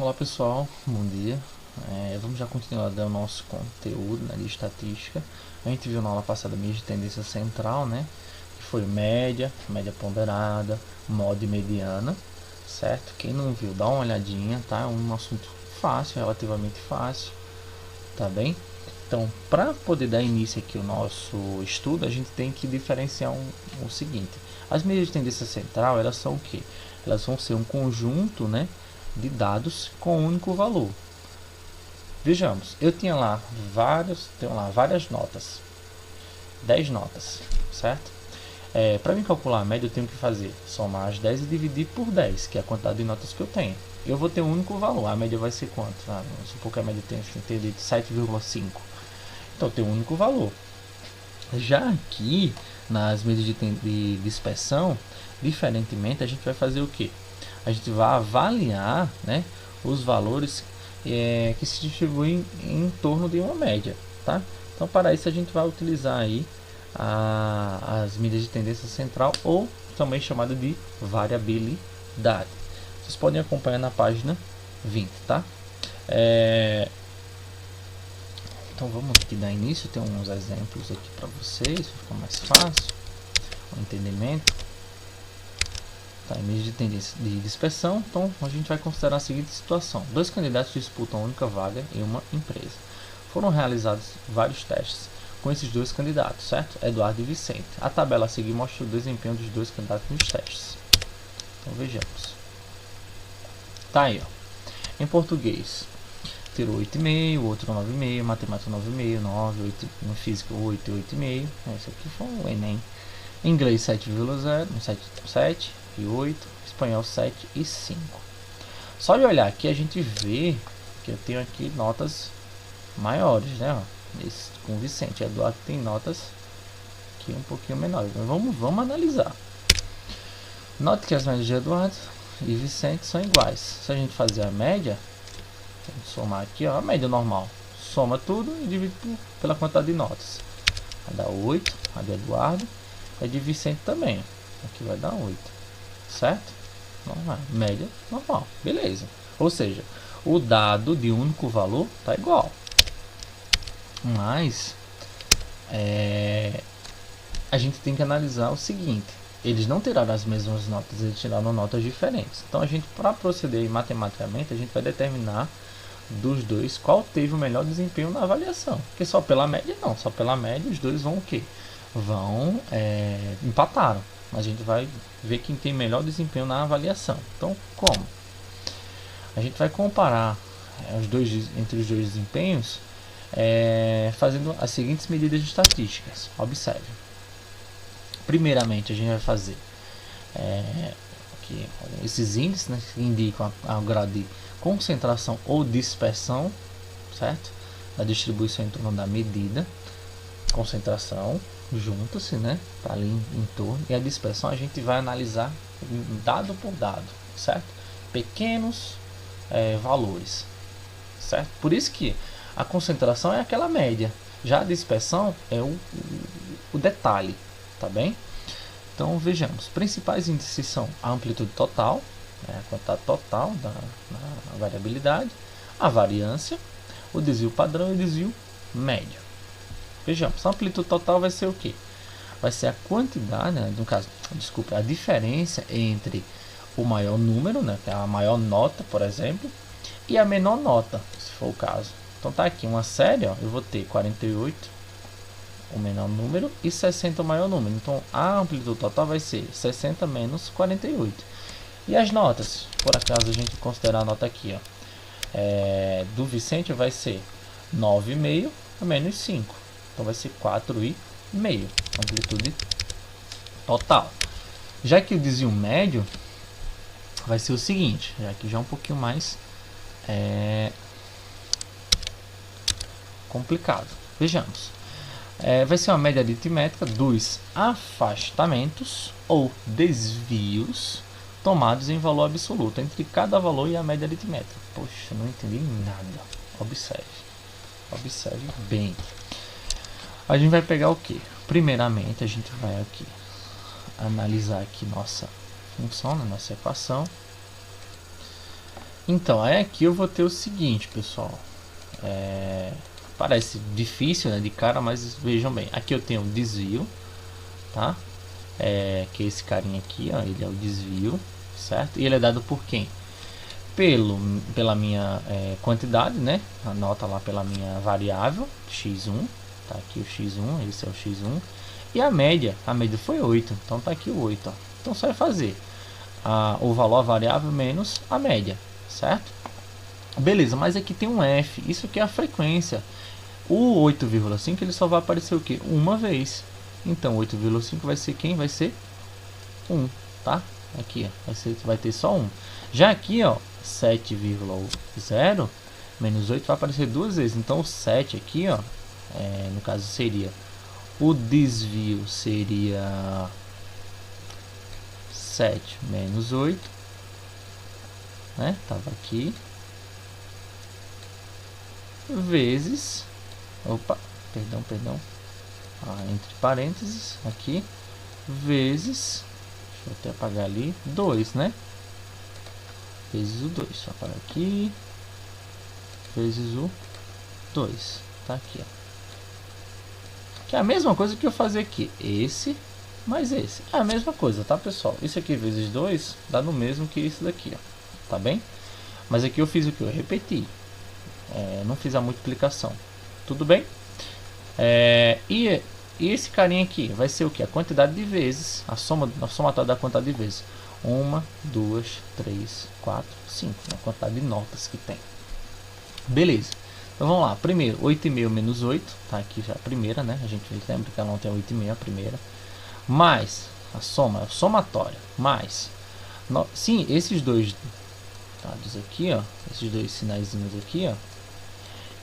Olá pessoal, bom dia. Vamos já continuar dando o nosso conteúdo, né, de estatística. A gente viu na aula passada mês de tendência central, né, que foi média, média ponderada, moda e mediana, certo? Quem não viu, dá uma olhadinha, tá? É um assunto fácil, relativamente fácil, tá bem? Então, para poder dar início aqui ao nosso estudo, a gente tem que diferenciar o seguinte: as médias de tendência central, elas são o quê? Elas vão ser um conjunto, né, de dados com um único valor. Vejamos, eu tenho lá várias notas, 10 notas, certo? Para me calcular a média, eu tenho que fazer somar as 10 e dividir por 10, que é a quantidade de notas que eu tenho. Eu vou ter um único valor, a média vai ser quanto? Vamos supor que a média tenha 7,5. Então eu tenho um único valor. Já aqui, nas medidas de dispersão, diferentemente, a gente vai fazer o que? A gente vai avaliar, né, os valores que se distribuem em torno de uma média, tá? Então, para isso, a gente vai utilizar aí as medidas de tendência central, ou também chamada de variabilidade. Vocês podem acompanhar na página 20, tá? Então vamos aqui dar início, tem uns exemplos aqui para vocês, ficar mais fácil o entendimento. Tá, em medida de tendência de dispersão, então a gente vai considerar a seguinte situação: dois candidatos disputam a única vaga em uma empresa. Foram realizados vários testes com esses dois candidatos, certo? Eduardo e Vicente. A tabela a seguir mostra o desempenho dos dois candidatos nos testes. Então vejamos. Tá aí, ó. Em português, tirou 8,5, o outro 9,5, matemática 9,5, 9, 8, no físico 8 e 8,5. Esse aqui foi o Enem. Em inglês 7,0, 7 e 8, espanhol 7 e 5. Só de olhar aqui a gente vê que eu tenho aqui notas maiores, né? Ó, esse, com o Vicente. Eduardo tem notas aqui um pouquinho menores. Mas vamos analisar. Note que as médias de Eduardo e Vicente são iguais. Se a gente fazer a média, vamos somar aqui, ó, a média normal. Soma tudo e divide pela quantidade de notas. Vai dar 8, a de Eduardo. A de Vicente também. Aqui vai dar 8. Certo? Normal. Média normal. Beleza. Ou seja, o dado de único valor está igual. Mas a gente tem que analisar o seguinte: eles não tiraram as mesmas notas, eles tiraram notas diferentes. Então a gente, para proceder matematicamente, a gente vai determinar dos dois qual teve o melhor desempenho na avaliação. Porque só pela média não, só pela média os dois vão o quê? Vão empataram. A gente vai ver quem tem melhor desempenho na avaliação. Então, como? A gente vai comparar entre os dois desempenhos fazendo as seguintes medidas estatísticas. Observe. Primeiramente, a gente vai fazer aqui, esses índices, né, que indicam a grau de concentração ou dispersão, certo? A distribuição em torno da medida. Concentração junta-se, né, tá ali em torno, e a dispersão a gente vai analisar dado por dado, certo? Pequenos valores, certo? Por isso que a concentração é aquela média, já a dispersão é o detalhe, tá bem? Então vejamos, principais índices são a amplitude total, a quantidade total da variabilidade, a variância, o desvio padrão e o desvio médio. Vejamos, a amplitude total vai ser o que? Vai ser a quantidade, né, no caso, desculpa, a diferença entre o maior número, né, que é a maior nota, por exemplo, e a menor nota, se for o caso. Então tá aqui uma série, ó, eu vou ter 48, o menor número, e 60 o maior número. Então a amplitude total vai ser 60 menos 48. E as notas, por acaso a gente considerar a nota aqui, ó, do Vicente vai ser 9,5 menos 5. Então vai ser 4,5, amplitude total. Já que o desvio médio vai ser o seguinte, já que já é um pouquinho mais complicado. Vejamos. Vai ser uma média aritmética dos afastamentos ou desvios tomados em valor absoluto entre cada valor e a média aritmética. Poxa, não entendi nada. Observe bem. A gente vai pegar o que? Primeiramente, a gente vai aqui analisar aqui nossa função, nossa equação. Então, aí aqui eu vou ter o seguinte, pessoal. Parece difícil, né, de cara, mas vejam bem. Aqui eu tenho o desvio, tá? Que é esse carinha aqui, ó, ele é o desvio, certo? E ele é dado por quem? Pela minha quantidade, né? Anota lá pela minha variável x1, tá aqui o x1, esse é o x1. E a média foi 8, então tá aqui o 8, ó. Então só é fazer o valor variável menos a média, certo? Beleza, mas aqui tem um f, isso aqui é a frequência. O 8,5 ele só vai aparecer o que? Uma vez. Então 8,5 vai ser quem? Vai ser 1, tá? Aqui, ó, vai ter só 1. Já aqui, ó, 7,0 menos 8 vai aparecer duas vezes. Então o 7 aqui, ó, no caso seria o desvio seria 7 menos 8, né? Tava aqui vezes, opa, perdão, entre parênteses aqui, vezes, deixa eu até apagar ali, 2, né? Vezes o 2, só para aqui, vezes o 2, tá aqui, ó. Que é a mesma coisa que eu fazer aqui, esse mais esse, é a mesma coisa, tá, pessoal? Isso aqui vezes 2 dá no mesmo que isso daqui, ó, tá bem? Mas aqui eu fiz o que? Eu repeti, não fiz a multiplicação, tudo bem? E esse carinha aqui vai ser o que? A quantidade de vezes, a somatória da quantidade de vezes. 1, 2, 3, 4, 5. A quantidade de notas que tem. Beleza. Então vamos lá. Primeiro, 8,5 menos 8. Tá aqui já a primeira, né? A gente lembra que ela não tem 8,5 a primeira. Mais a soma, a somatória. Mais. Sim, esses dois dados aqui, ó. Esses dois sinaizinhos aqui, ó.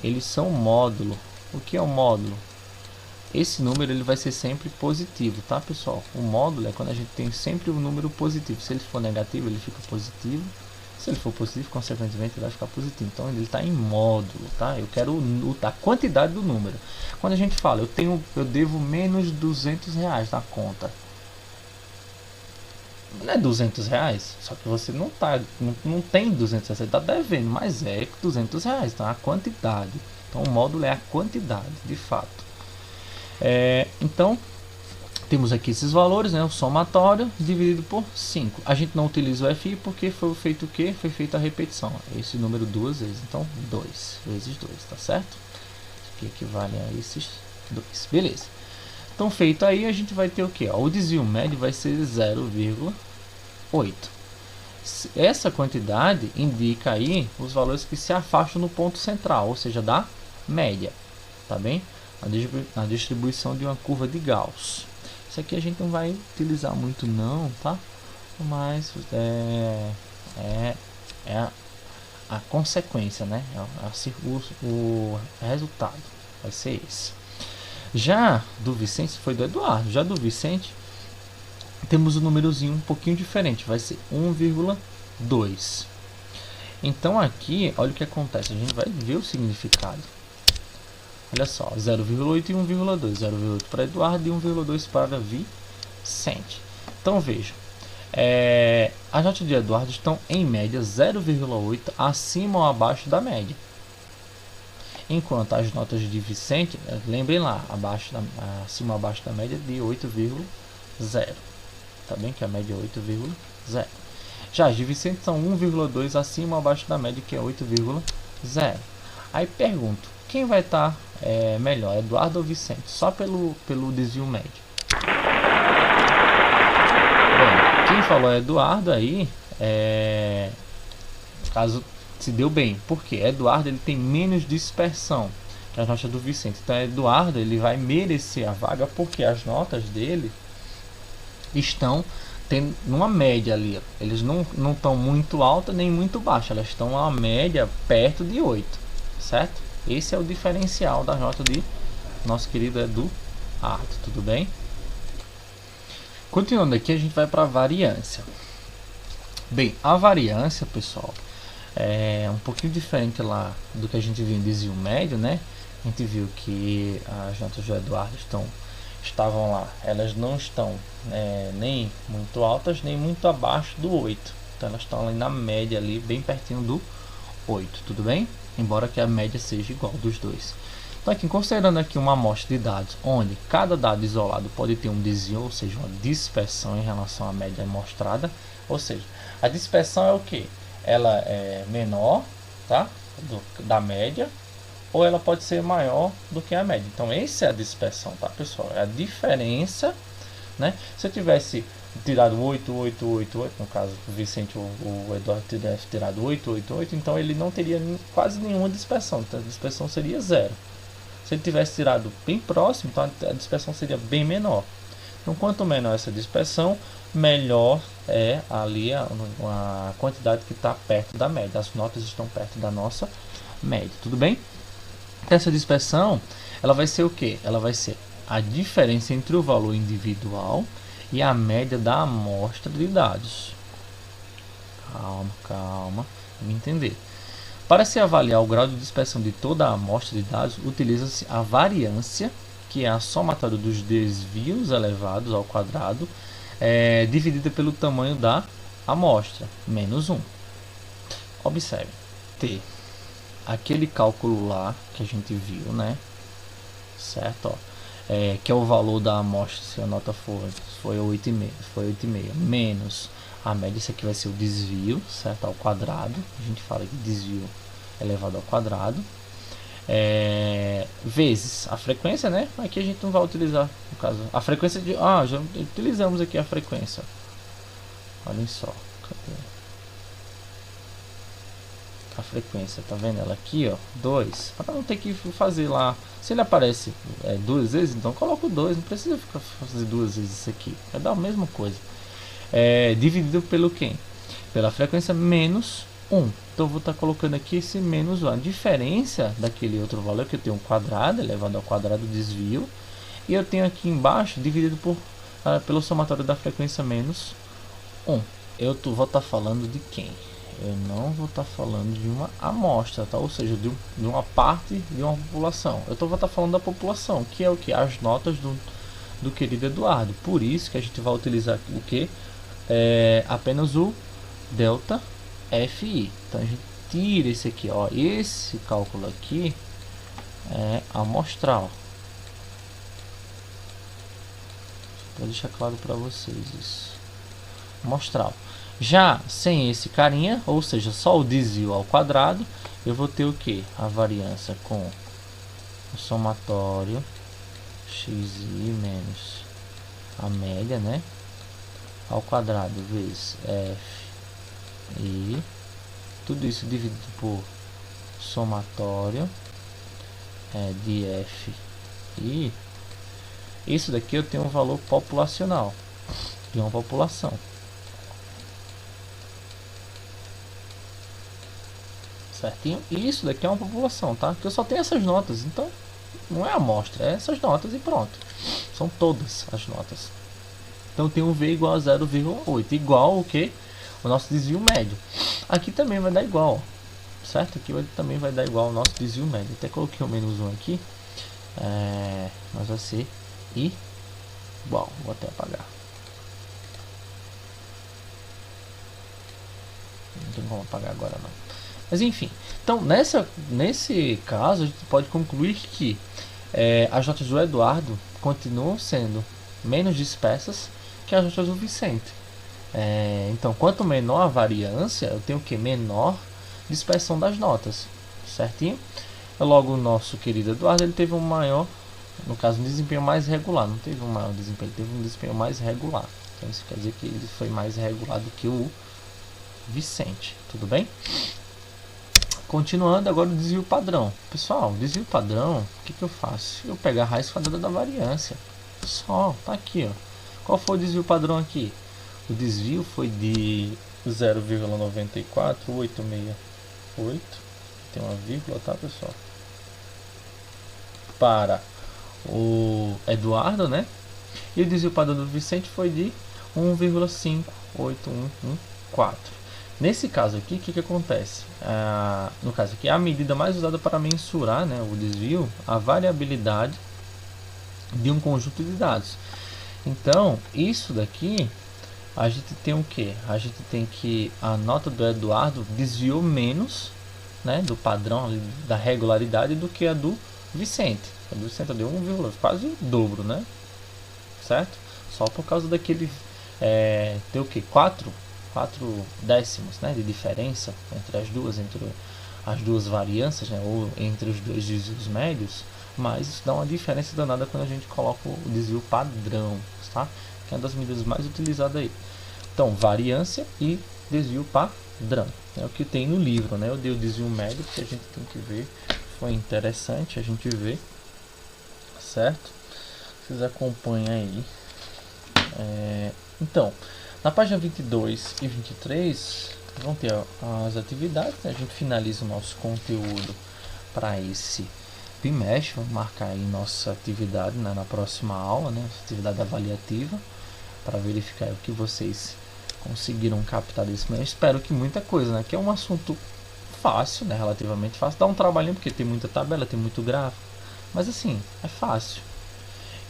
Eles são módulo. O que é o módulo? Esse número ele vai ser sempre positivo, tá, pessoal? O módulo é quando a gente tem sempre um número positivo. Se ele for negativo, ele fica positivo. Se ele for positivo, consequentemente, ele vai ficar positivo. Então, ele está em módulo, tá? Eu quero a quantidade do número. Quando a gente fala, eu devo menos R$200 na conta. Não é R$200, só que você não tem R$200, você está devendo, mas é R$200, então é a quantidade. Então, o módulo é a quantidade, de fato. Então temos aqui esses valores, né? O somatório dividido por 5. A gente não utiliza o FI porque foi feito o que? Foi feita a repetição. Esse número duas vezes, então 2 vezes 2, tá certo? Isso aqui equivale a esses 2. Beleza. Então feito aí, a gente vai ter o que? O desvio médio vai ser 0,8. Essa quantidade indica aí os valores que se afastam no ponto central, ou seja, da média, tá bem? A distribuição de uma curva de Gauss. Isso aqui a gente não vai utilizar muito não, tá? Mas a consequência, né? O resultado vai ser esse. Já do Vicente, foi do Eduardo. Já do Vicente, temos um númerozinho um pouquinho diferente. Vai ser 1,2. Então aqui, olha o que acontece. A gente vai ver o significado. Olha só, 0,8 e 1,2. 0,8 para Eduardo e 1,2 para Vicente. Então veja, as notas de Eduardo estão em média 0,8 acima ou abaixo da média. Enquanto as notas de Vicente, lembrem lá, acima ou abaixo da média de 8,0. Tá bem que a média é 8,0. Já as de Vicente são 1,2 acima ou abaixo da média, que é 8,0. Aí pergunto, quem vai estar melhor, Eduardo ou Vicente? Só pelo desvio médio. Bem, quem falou é Eduardo aí, no caso, se deu bem. Por quê? Eduardo ele tem menos dispersão que as notas do Vicente. Então, Eduardo ele vai merecer a vaga porque as notas dele estão tendo uma média ali. Eles não estão muito alta nem muito baixa. Elas estão a média perto de 8, certo? Esse é o diferencial das notas de nosso querido Eduardo, tudo bem? Continuando aqui, a gente vai para a variância. Bem, a variância, pessoal, é um pouquinho diferente lá do que a gente viu em desvio médio, né? A gente viu que as notas do Eduardo estavam lá, elas não estão nem muito altas, nem muito abaixo do 8, Então elas estão ali na média, ali bem pertinho do 8, tudo bem? Embora que a média seja igual dos dois. Então aqui, considerando aqui uma amostra de dados, onde cada dado isolado pode ter um desvio, ou seja, uma dispersão em relação à média amostrada. Ou seja, a dispersão é o que? Ela é menor, tá? Da média, ou ela pode ser maior do que a média. Então essa é a dispersão, tá, pessoal? É a diferença, né? Se eu tivesse tirado 8, 8, 8, 8, no caso o Vicente ou o Eduardo tivesse tirado 8, 8, 8, então ele não teria quase nenhuma dispersão, então a dispersão seria zero. Se ele tivesse tirado bem próximo, então a dispersão seria bem menor. Então quanto menor essa dispersão, melhor é ali a quantidade que está perto da média. As notas estão perto da nossa média, tudo bem? Essa dispersão, ela vai ser o que? Ela vai ser a diferença entre o valor individual e a média da amostra de dados. Calma, vamos entender. Para se avaliar o grau de dispersão de toda a amostra de dados, utiliza-se a variância, que é a somatória dos desvios elevados ao quadrado, dividida pelo tamanho da amostra, menos 1. Observe, T, aquele cálculo lá que a gente viu, né? Certo? Ó. Que é o valor da amostra, se a nota foi 8,5, menos a média, isso aqui vai ser o desvio, certo? Ao quadrado, a gente fala que desvio elevado ao quadrado, vezes a frequência, né? Aqui a gente não vai utilizar, no caso, a frequência de... já utilizamos aqui a frequência. Olhem só, cadê? A frequência, tá vendo ela aqui, ó, 2, para não ter que fazer lá, se ele aparece duas vezes, então coloco 2, não precisa ficar fazer duas vezes isso aqui, vai dar a mesma coisa. Dividido pelo quem? Pela frequência menos 1, então eu vou estar colocando aqui esse menos 1, a diferença daquele outro valor que eu tenho um quadrado, elevado ao quadrado desvio, e eu tenho aqui embaixo, dividido pelo somatório da frequência menos 1, eu vou estar falando de quem? Eu não vou estar falando de uma amostra, tá? Ou seja, de uma parte de uma população. Eu vou estar falando da população, que é o que? As notas do querido Eduardo. Por isso que a gente vai utilizar o que? Apenas o delta FI. Então a gente tira esse aqui, ó. Esse cálculo aqui é amostral. Para deixar claro para vocês isso. Amostral. Já sem esse carinha, ou seja, só o desvio ao quadrado, eu vou ter o que? A variância com o somatório xi menos a média, né? Ao quadrado vezes f e tudo isso dividido por somatório de f e isso daqui eu tenho um valor populacional de uma população. Certinho? E isso daqui é uma população, tá? Que eu só tenho essas notas, então não é amostra, é essas notas e pronto. São todas as notas. Então tem um V igual a 0,8, igual o que? O nosso desvio médio. Aqui também vai dar igual, certo? Aqui também vai dar igual o nosso desvio médio. Até coloquei o menos 1 aqui, mas vai ser igual. Vou até apagar. Não tem como apagar agora não. Mas enfim, então nesse caso a gente pode concluir que as notas do Eduardo continuam sendo menos dispersas que as notas do Vicente. Então quanto menor a variância, eu tenho que menor dispersão das notas, certinho? Logo o nosso querido Eduardo, ele teve um maior, no caso um desempenho mais regular, não teve um maior desempenho, ele teve um desempenho mais regular. Então isso quer dizer que ele foi mais regular do que o Vicente, tudo bem? Continuando agora o desvio padrão. Pessoal, desvio padrão, o que eu faço? Eu pego a raiz quadrada da variância. Só, tá aqui, ó. Qual foi o desvio padrão aqui? O desvio foi de 0,94868, tem uma vírgula, tá, pessoal? Para o Eduardo, né? E o desvio padrão do Vicente foi de 1,58114. Nesse caso aqui, o que acontece? No caso aqui, a medida mais usada para mensurar, né, o desvio, a variabilidade de um conjunto de dados. Então, isso daqui a gente tem o que? A gente tem que a nota do Eduardo desviou menos, né, do padrão ali, da regularidade do que a do Vicente. A do Vicente deu 1, quase o dobro, né? Certo? Só por causa daquele tem o que? 4 décimos, né, de diferença entre as duas variâncias, né, ou entre os dois desvios médios, mas isso dá uma diferença danada quando a gente coloca o desvio padrão, tá? Que é uma das medidas mais utilizadas aí. Então, variância e desvio padrão é o que tem no livro, né? Eu dei o desvio médio que a gente tem que ver, foi interessante a gente ver, certo? Vocês acompanham aí. Então, na página 22 e 23 vão ter as atividades, né? A gente finaliza o nosso conteúdo para esse bimestre. Vamos marcar aí nossa atividade, né, na próxima aula, né? Atividade avaliativa, para verificar o que vocês conseguiram captar desse mês. Espero que muita coisa, né? Que é um assunto fácil, né? Relativamente fácil. Dá um trabalhinho porque tem muita tabela, tem muito gráfico, mas assim, é fácil.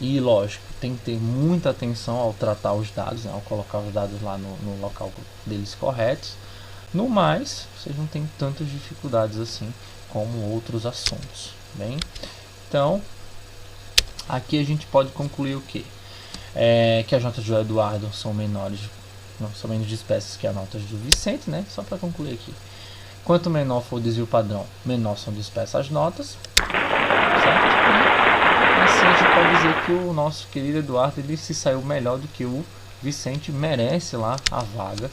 E lógico, tem que ter muita atenção ao tratar os dados, né, ao colocar os dados lá no local deles corretos. No mais, vocês não têm tantas dificuldades assim como outros assuntos. Bem, então aqui a gente pode concluir o que? Que as notas do Eduardo são menores, não, são menos dispersas que as notas do Vicente, né? Só para concluir aqui. Quanto menor for o desvio padrão, menor são dispersas as notas, certo? Assim a gente pode dizer que o nosso querido Eduardo ele se saiu melhor do que o Vicente, merece lá a vaga